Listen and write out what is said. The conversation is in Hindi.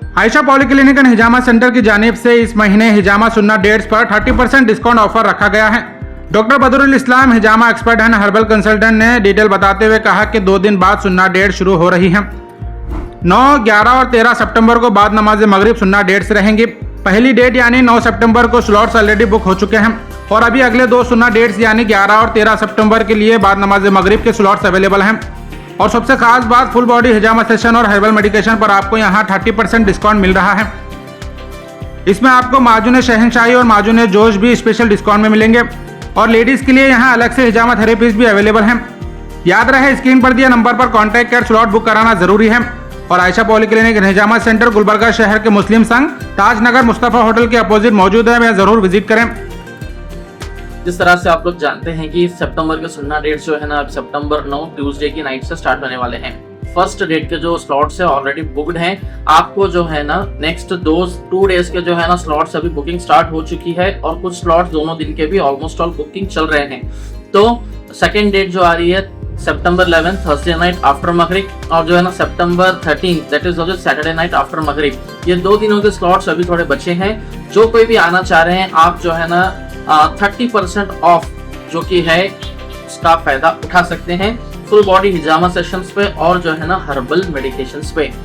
Ayesha polyclinic and hijama centre की जानिब से इस महीने हिजामा सुन्ना डेट्स पर 30% डिस्काउंट ऑफर रखा गया है। Doctor Badrul Islam hijama expert and herbal consultant ने डिटेल बताते हुए कहा कि 2 दिन बाद सुन्ना डेट शुरू हो रही है। 9, 11 और 13 सितंबर को बाद नमाज मगरिब सुन्ना डेट्स रहेंगी। पहली डेट यानी 9 सितंबर को स्लॉट्स ऑलरेडी बुक हो चुके हैं और अभी अगले 2 सुन्ना डेट्स यानी 11 और 13 सितंबर के लिए बाद नमाज मगरिब के स्लॉट्स अवेलेबल हैं। और सबसे खास बात, फुल बॉडी हिजामा सेशन और हर्बल मेडिकेशन पर आपको यहाँ 30% डिस्काउंट मिल रहा है। इसमें आपको माजुन शहनशाही और माजुन जोश भी स्पेशल डिस्काउंट में मिलेंगे और लेडीज के लिए यहाँ अलग से हिजामा थेरेपीज भी अवेलेबल हैं। याद रहे, स्क्रीन पर दिए नंबर पर कॉन्टैक्ट कर स्लॉट बुक कराना जरूरी है। और आयशा पॉलीक्लिनिक हिजामा सेंटर गुलबर्गा शहर के मुस्लिम संघ ताजनगर मुस्तफा होटल के अपोजिट मौजूद है। मैं जरूर विजिट करें। जिस तरह से आप लोग जानते हैं कि सितंबर के सुन्ना डेट जो है ना, अब सितंबर 9 ट्यूसडे की नाइट से स्टार्ट होने वाले हैं। फर्स्ट डेट के जो स्लॉट्स है ऑलरेडी बुक्ड हैं। आपको जो है ना नेक्स्ट 2 डेज के जो है ना स्लॉट्स अभी बुकिंग स्टार्ट हो चुकी है और कुछ स्लॉट्स दोनों दिन के भी ऑलमोस्ट ऑल बुकिंग चल रहे हैं। तो सेकेंड डेट जो आ रही है सितंबर 11 थर्सडे नाइट आफ्टर मगरिब और जो है ना सितंबर 13 that is Saturday night after मगरिब। ये 2 दिनों के स्लॉट्स अभी थोड़े बचे हैं। जो कोई भी आना चाह रहे हैं, आप जो है ना 30% ऑफ जो कि है इसका फायदा उठा सकते हैं फुल बॉडी हिजामा सेशंस पे और जो है ना हर्बल मेडिकेशंस पे।